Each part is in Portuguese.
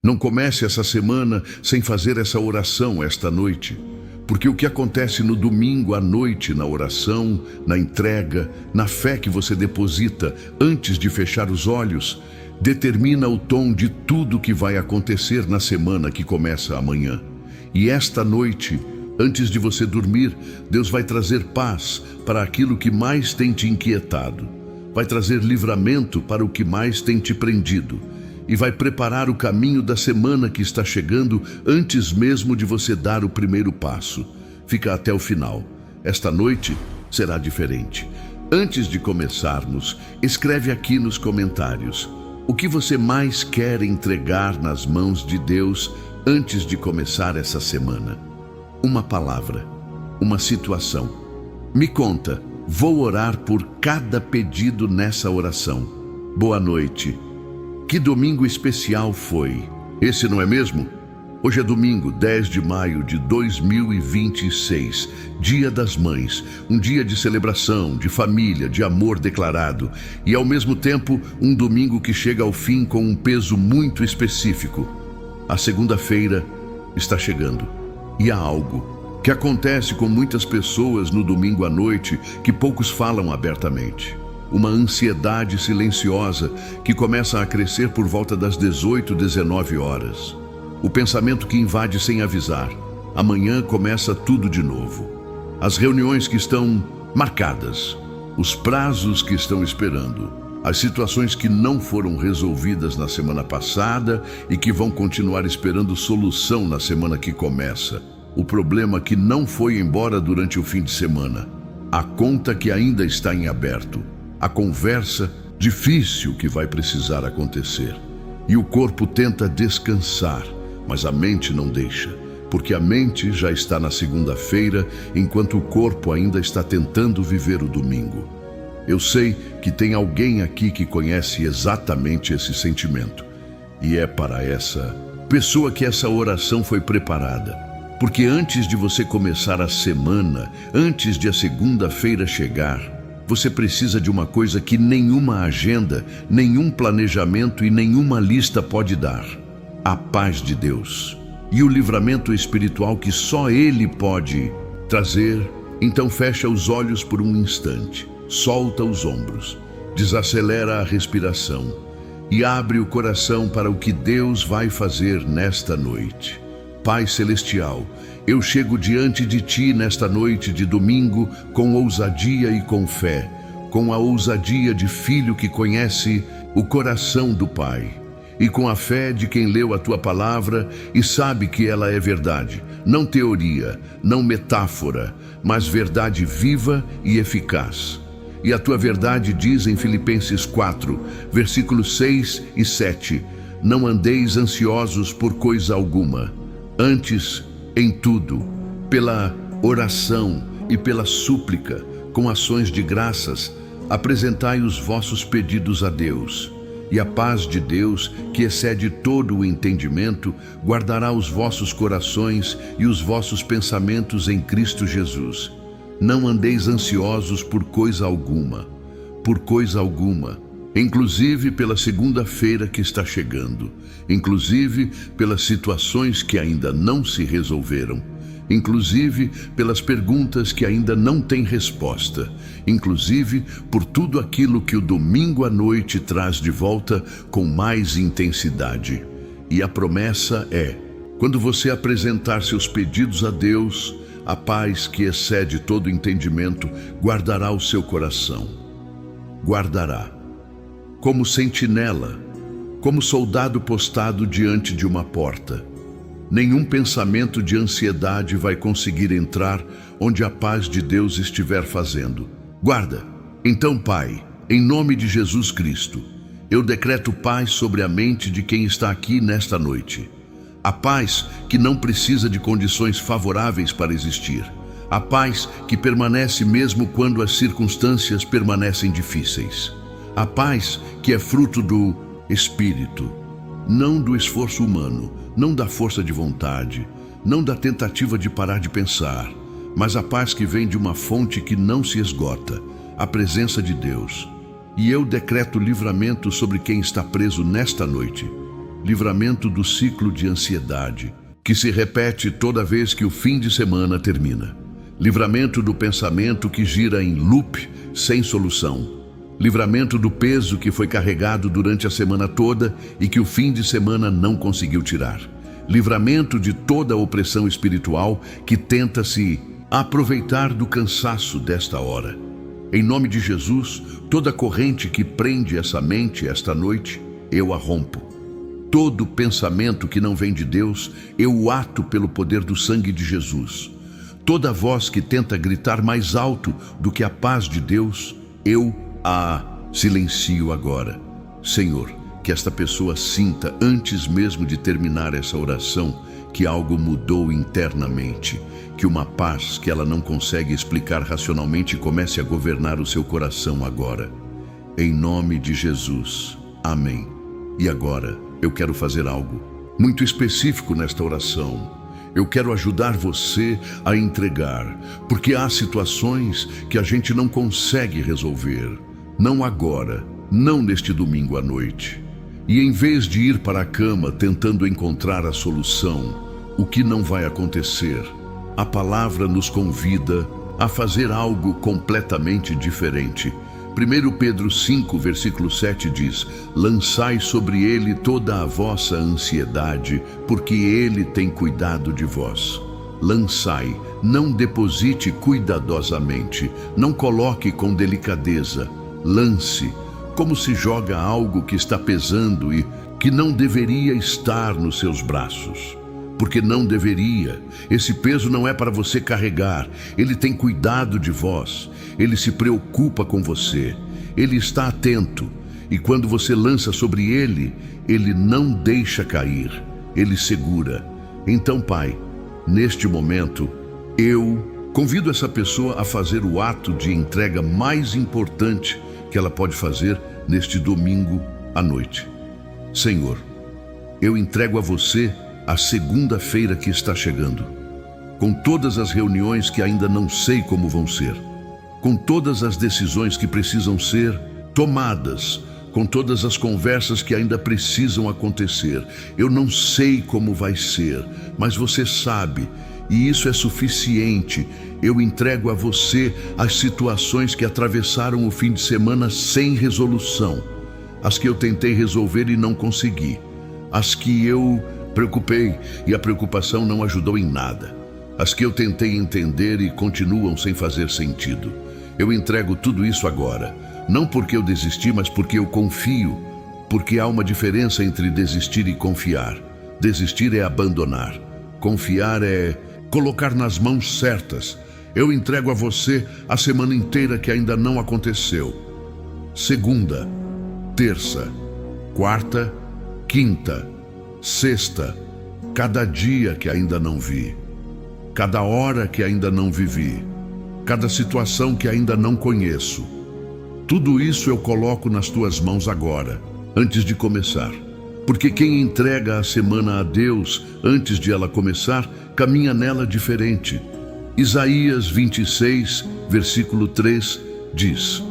Não comece essa semana sem fazer essa oração esta noite, porque o que acontece no domingo à noite na oração, na entrega, na fé que você deposita antes de fechar os olhos, determina o tom de tudo que vai acontecer na semana que começa amanhã. E esta noite, antes de você dormir, Deus vai trazer paz para aquilo que mais tem te inquietado, vai trazer livramento para o que mais tem te prendido, e vai preparar o caminho da semana que está chegando antes mesmo de você dar o primeiro passo. Fica até o final. Esta noite será diferente. Antes de começarmos, escreve aqui nos comentários o que você mais quer entregar nas mãos de Deus antes de começar essa semana. Uma palavra, uma situação. Me conta, vou orar por cada pedido nessa oração. Boa noite. Que domingo especial foi esse, não é mesmo? Hoje é domingo, 10 de maio de 2026, Dia das Mães, um dia de celebração, de família, de amor declarado, e ao mesmo tempo um domingo que chega ao fim com um peso muito específico. A segunda-feira está chegando, e há algo que acontece com muitas pessoas no domingo à noite que poucos falam abertamente. Uma ansiedade silenciosa que começa a crescer por volta das 18, 19 horas. O pensamento que invade sem avisar. Amanhã começa tudo de novo. As reuniões que estão marcadas. Os prazos que estão esperando. As situações que não foram resolvidas na semana passada e que vão continuar esperando solução na semana que começa. O problema que não foi embora durante o fim de semana. A conta que ainda está em aberto. A conversa difícil que vai precisar acontecer. E o corpo tenta descansar, mas a mente não deixa, porque a mente já está na segunda-feira, enquanto o corpo ainda está tentando viver o domingo. Eu sei que tem alguém aqui que conhece exatamente esse sentimento. E é para essa pessoa que essa oração foi preparada. Porque antes de você começar a semana, antes de a segunda-feira chegar, você precisa de uma coisa que nenhuma agenda, nenhum planejamento e nenhuma lista pode dar: a paz de Deus e o livramento espiritual que só Ele pode trazer. Então fecha os olhos por um instante, solta os ombros, desacelera a respiração e abre o coração para o que Deus vai fazer nesta noite. Pai Celestial, eu chego diante de Ti nesta noite de domingo com ousadia e com fé, com a ousadia de filho que conhece o coração do Pai, e com a fé de quem leu a Tua palavra e sabe que ela é verdade, não teoria, não metáfora, mas verdade viva e eficaz. E a Tua verdade diz em Filipenses 4, versículos 6 e 7, não andeis ansiosos por coisa alguma, antes, em tudo, pela oração e pela súplica, com ações de graças, apresentai os vossos pedidos a Deus. E a paz de Deus, que excede todo o entendimento, guardará os vossos corações e os vossos pensamentos em Cristo Jesus. Não andeis ansiosos por coisa alguma, inclusive pela segunda-feira que está chegando, inclusive pelas situações que ainda não se resolveram, inclusive pelas perguntas que ainda não têm resposta, inclusive por tudo aquilo que o domingo à noite traz de volta com mais intensidade. E a promessa é: quando você apresentar seus pedidos a Deus, a paz que excede todo entendimento guardará o seu coração. Guardará. Como sentinela, como soldado postado diante de uma porta. Nenhum pensamento de ansiedade vai conseguir entrar onde a paz de Deus estiver fazendo. Guarda. Então, Pai, em nome de Jesus Cristo, eu decreto paz sobre a mente de quem está aqui nesta noite. A paz que não precisa de condições favoráveis para existir. A paz que permanece mesmo quando as circunstâncias permanecem difíceis. A paz que é fruto do Espírito, não do esforço humano, não da força de vontade, não da tentativa de parar de pensar, mas a paz que vem de uma fonte que não se esgota, a presença de Deus. E eu decreto livramento sobre quem está preso nesta noite. livramento do ciclo de ansiedade, que se repete toda vez que o fim de semana termina. Livramento do pensamento que gira em loop sem solução. Livramento do peso que foi carregado durante a semana toda e que o fim de semana não conseguiu tirar. Livramento de toda a opressão espiritual que tenta se aproveitar do cansaço desta hora. Em nome de Jesus, toda corrente que prende essa mente esta noite, eu a rompo. Todo pensamento que não vem de Deus, eu o ato pelo poder do sangue de Jesus. Toda voz que tenta gritar mais alto do que a paz de Deus, eu a silencio agora. Senhor, que esta pessoa sinta, antes mesmo de terminar essa oração, que algo mudou internamente, que uma paz que ela não consegue explicar racionalmente comece a governar o seu coração agora. Em nome de Jesus. Amém. E agora, eu quero fazer algo muito específico nesta oração. Eu quero ajudar você a entregar, porque há situações que a gente não consegue resolver. Não agora, não neste domingo à noite. E em vez de ir para a cama tentando encontrar a solução, o que não vai acontecer, a palavra nos convida a fazer algo completamente diferente. 1 Pedro 5, versículo 7 diz: lançai sobre ele toda a vossa ansiedade, porque ele tem cuidado de vós. Lançai, não deposite cuidadosamente, não coloque com delicadeza. Lance, como se joga algo que está pesando e que não deveria estar nos seus braços. Porque não deveria. Esse peso não é para você carregar. Ele tem cuidado de vós. Ele se preocupa com você. Ele está atento. E quando você lança sobre ele, ele não deixa cair. Ele segura. Então, Pai, neste momento, eu convido essa pessoa a fazer o ato de entrega mais importante que ela pode fazer neste domingo à noite. Senhor, eu entrego a você a segunda-feira que está chegando, com todas as reuniões que ainda não sei como vão ser, com todas as decisões que precisam ser tomadas, com todas as conversas que ainda precisam acontecer. Eu não sei como vai ser, mas você sabe, e isso é suficiente. Eu entrego a você as situações que atravessaram o fim de semana sem resolução, as que eu tentei resolver e não consegui, as que eu preocupei e a preocupação não ajudou em nada, as que eu tentei entender e continuam sem fazer sentido. Eu entrego tudo isso agora, não porque eu desisti, mas porque eu confio, porque há uma diferença entre desistir e confiar. Desistir é abandonar, confiar é colocar nas mãos certas. Eu entrego a você a semana inteira que ainda não aconteceu. Segunda, terça, quarta, quinta, sexta, cada dia que ainda não vi, cada hora que ainda não vivi, cada situação que ainda não conheço. Tudo isso eu coloco nas tuas mãos agora, antes de começar. Porque quem entrega a semana a Deus antes de ela começar, caminha nela diferente. Isaías 26, versículo 3, diz: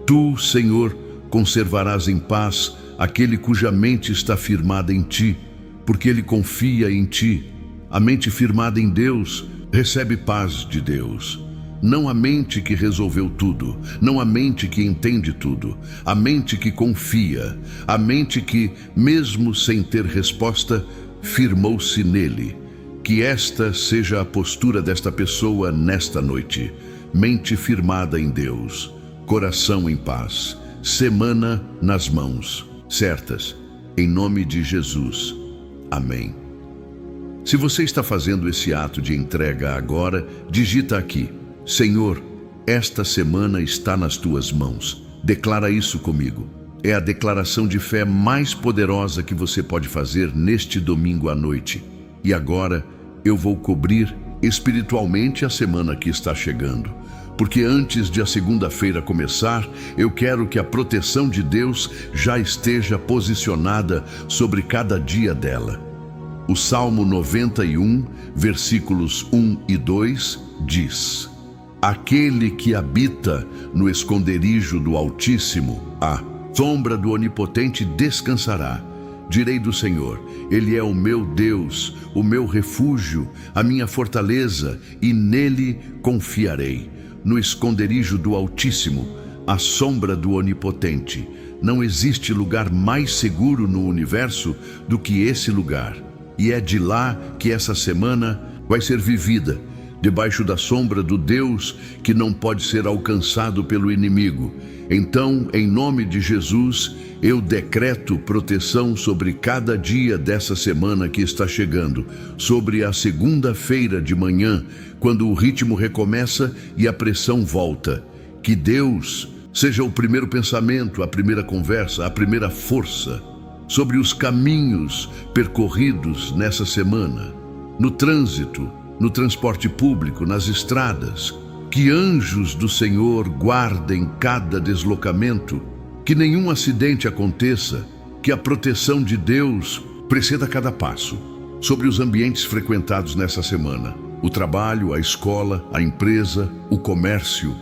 Tu, Senhor, conservarás em paz aquele cuja mente está firmada em ti, porque ele confia em ti. A mente firmada em Deus recebe paz de Deus. Não a mente que resolveu tudo, não a mente que entende tudo, a mente que confia, a mente que, mesmo sem ter resposta, firmou-se nele. Que esta seja a postura desta pessoa nesta noite. Mente firmada em Deus, coração em paz, semana nas mãos certas, em nome de Jesus. Amém. Se você está fazendo esse ato de entrega agora, digita aqui: Senhor, esta semana está nas tuas mãos. Declara isso comigo. É a declaração de fé mais poderosa que você pode fazer neste domingo à noite. E agora eu vou cobrir espiritualmente a semana que está chegando. Porque antes de a segunda-feira começar, eu quero que a proteção de Deus já esteja posicionada sobre cada dia dela. O Salmo 91, versículos 1 e 2, diz: Aquele que habita no esconderijo do Altíssimo, à sombra do Onipotente descansará. direi do Senhor: Ele é o meu Deus, o meu refúgio, a minha fortaleza, e nele confiarei. No esconderijo do Altíssimo, à sombra do Onipotente. Não existe lugar mais seguro no universo do que esse lugar. E é de lá que essa semana vai ser vivida, debaixo da sombra do Deus que não pode ser alcançado pelo inimigo. Então, em nome de Jesus, eu decreto proteção sobre cada dia dessa semana que está chegando, sobre a segunda-feira de manhã, quando o ritmo recomeça e a pressão volta. Que Deus seja o primeiro pensamento, a primeira conversa, a primeira força sobre os caminhos percorridos nessa semana, no trânsito, no transporte público, nas estradas. Que anjos do Senhor guardem cada deslocamento, que nenhum acidente aconteça, que a proteção de Deus preceda cada passo. Sobre os ambientes frequentados nessa semana, o trabalho, a escola, a empresa, o comércio,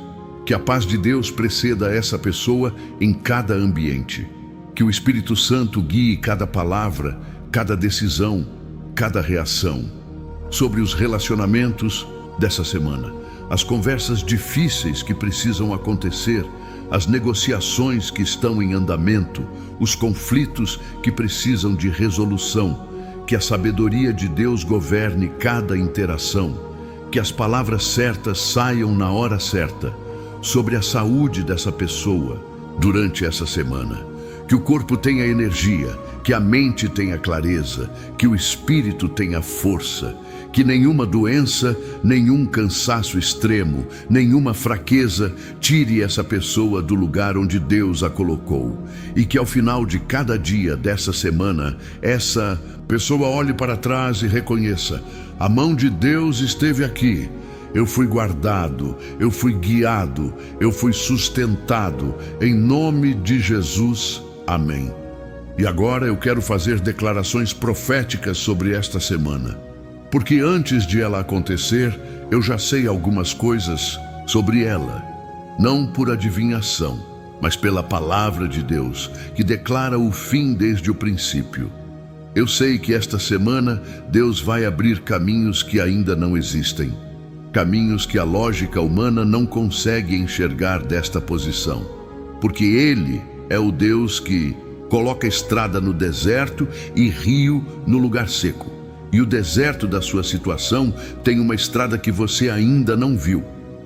que a paz de Deus preceda essa pessoa em cada ambiente. Que o Espírito Santo guie cada palavra, cada decisão, cada reação. Sobre os relacionamentos dessa semana, as conversas difíceis que precisam acontecer, as negociações que estão em andamento, os conflitos que precisam de resolução. Que a sabedoria de Deus governe cada interação, que as palavras certas saiam na hora certa. Sobre a saúde dessa pessoa durante essa semana, que o corpo tenha energia, que a mente tenha clareza, que o espírito tenha força, que nenhuma doença, nenhum cansaço extremo, nenhuma fraqueza tire essa pessoa do lugar onde Deus a colocou. E que ao final de cada dia dessa semana, essa pessoa olhe para trás e reconheça: a mão de Deus esteve aqui. Eu fui guardado, eu fui guiado, eu fui sustentado. Em nome de Jesus, amém. E agora eu quero fazer declarações proféticas sobre esta semana, porque antes de ela acontecer, eu já sei algumas coisas sobre ela, não por adivinhação, mas pela palavra de Deus, que declara o fim desde o princípio. Eu sei que esta semana Deus vai abrir caminhos que ainda não existem, caminhos que a lógica humana não consegue enxergar desta posição, porque Ele é o Deus que coloca estrada no deserto e rio no lugar seco. E o deserto da sua situação tem uma estrada que você ainda não viu,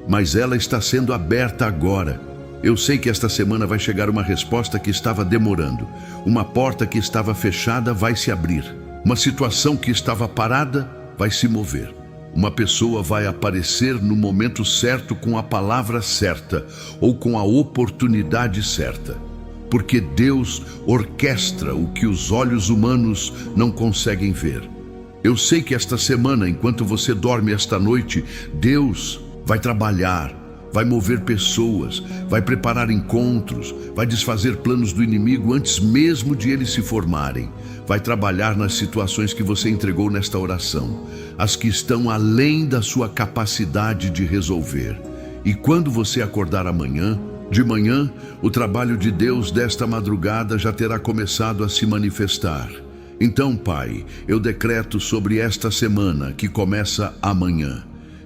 mas ela está sendo aberta agora. Eu sei que esta semana vai chegar uma resposta que estava demorando. Uma porta que estava fechada vai se abrir. Uma situação que estava parada vai se mover. Uma pessoa vai aparecer no momento certo com a palavra certa ou com a oportunidade certa. Porque Deus orquestra o que os olhos humanos não conseguem ver. Eu sei que esta semana, enquanto você dorme esta noite, Deus vai trabalhar, vai mover pessoas, vai preparar encontros, vai desfazer planos do inimigo antes mesmo de eles se formarem. Vai trabalhar nas situações que você entregou nesta oração, as que estão além da sua capacidade de resolver. E quando você acordar amanhã, de manhã, o trabalho de Deus desta madrugada já terá começado a se manifestar. Então, Pai, eu decreto sobre esta semana que começa amanhã,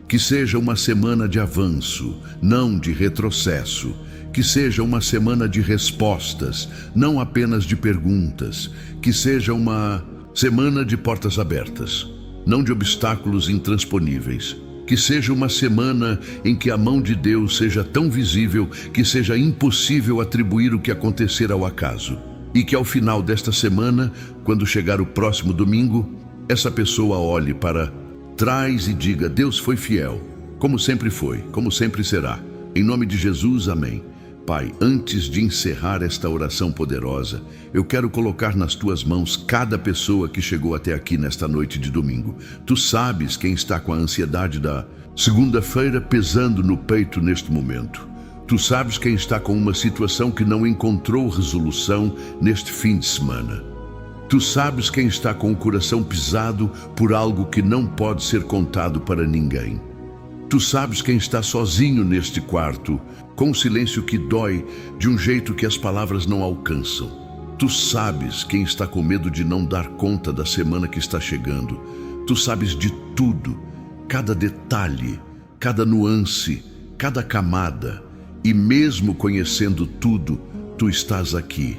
que seja uma semana de avanço, não de retrocesso, que seja uma semana de respostas, não apenas de perguntas, que seja uma semana de portas abertas, não de obstáculos intransponíveis, que seja uma semana em que a mão de Deus seja tão visível que seja impossível atribuir o que acontecer ao acaso. E que ao final desta semana, quando chegar o próximo domingo, essa pessoa olhe para trás e diga: Deus foi fiel, como sempre foi, como sempre será. Em nome de Jesus, amém. Pai, antes de encerrar esta oração poderosa, eu quero colocar nas tuas mãos cada pessoa que chegou até aqui nesta noite de domingo. Tu sabes quem está com a ansiedade da segunda-feira pesando no peito neste momento. Tu sabes quem está com uma situação que não encontrou resolução neste fim de semana. Tu sabes quem está com o coração pisado por algo que não pode ser contado para ninguém. Tu sabes quem está sozinho neste quarto, com um silêncio que dói de um jeito que as palavras não alcançam. Tu sabes quem está com medo de não dar conta da semana que está chegando. Tu sabes de tudo, cada detalhe, cada nuance, cada camada. E mesmo conhecendo tudo, tu estás aqui.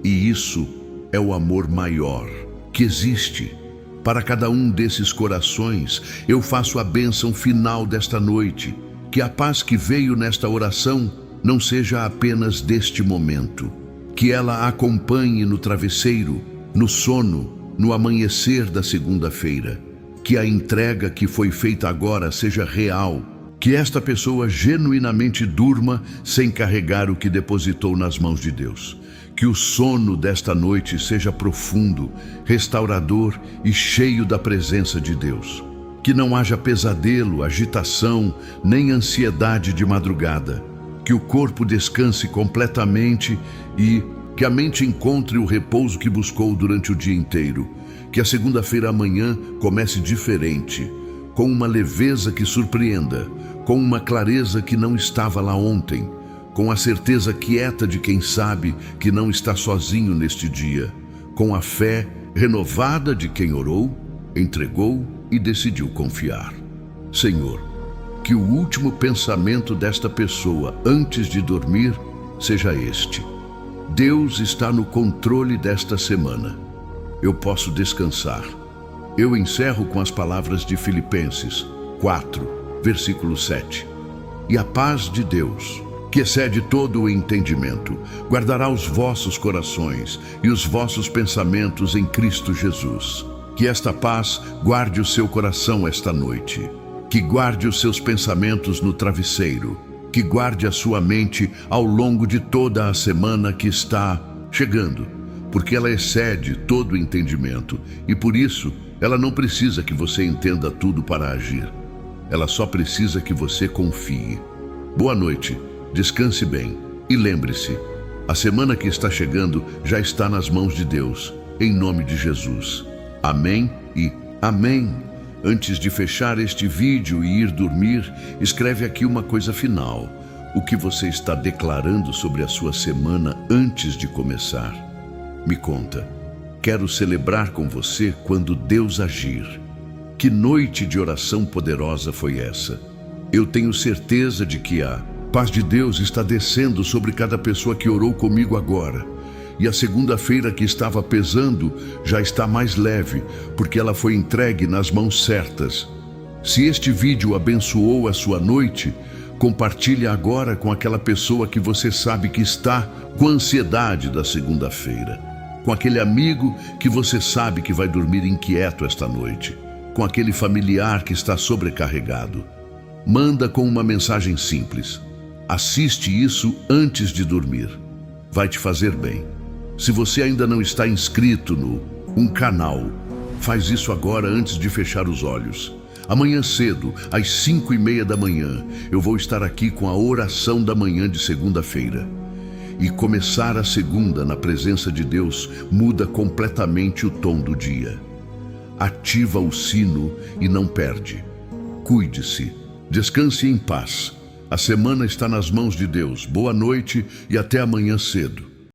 E isso é o amor maior que existe. Para cada um desses corações, eu faço a bênção final desta noite. Que a paz que veio nesta oração não seja apenas deste momento. Que ela a acompanhe no travesseiro, no sono, no amanhecer da segunda-feira. Que a entrega que foi feita agora seja real. Que esta pessoa genuinamente durma sem carregar o que depositou nas mãos de Deus. Que o sono desta noite seja profundo, restaurador e cheio da presença de Deus. Que não haja pesadelo, agitação, nem ansiedade de madrugada. Que o corpo descanse completamente e que a mente encontre o repouso que buscou durante o dia inteiro. Que a segunda-feira amanhã comece diferente, com uma leveza que surpreenda, com uma clareza que não estava lá ontem, com a certeza quieta de quem sabe que não está sozinho neste dia, com a fé renovada de quem orou, entregou e decidiu confiar. Senhor, que o último pensamento desta pessoa antes de dormir seja este: Deus está no controle desta semana. Eu posso descansar. Eu encerro com as palavras de Filipenses 4, versículo 7. E a paz de Deus, que excede todo o entendimento, guardará os vossos corações e os vossos pensamentos em Cristo Jesus. Que esta paz guarde o seu coração esta noite. Que guarde os seus pensamentos no travesseiro. Que guarde a sua mente ao longo de toda a semana que está chegando, porque ela excede todo o entendimento e por isso ela não precisa que você entenda tudo para agir. Ela só precisa que você confie. Boa noite, descanse bem e lembre-se, a semana que está chegando já está nas mãos de Deus, em nome de Jesus. Amém e amém. Antes de fechar este vídeo e ir dormir, escreve aqui uma coisa final. O que você está declarando sobre a sua semana antes de começar? Me conta. Quero celebrar com você quando Deus agir. Que noite de oração poderosa foi essa? Eu tenho certeza de que a paz de Deus está descendo sobre cada pessoa que orou comigo agora. E a segunda-feira que estava pesando já está mais leve, porque ela foi entregue nas mãos certas. Se este vídeo abençoou a sua noite, compartilhe agora com aquela pessoa que você sabe que está com ansiedade da segunda-feira. Com aquele amigo que você sabe que vai dormir inquieto esta noite. Com aquele familiar que está sobrecarregado. Manda com uma mensagem simples. Assiste isso antes de dormir. Vai te fazer bem. Se você ainda não está inscrito no canal, faz isso agora antes de fechar os olhos. Amanhã cedo, às 5:30 da manhã, eu vou estar aqui com a oração da manhã de segunda-feira. E começar a segunda na presença de Deus muda completamente o tom do dia. Ativa o sino e não perde. Cuide-se. Descanse em paz. A semana está nas mãos de Deus. Boa noite e até amanhã cedo.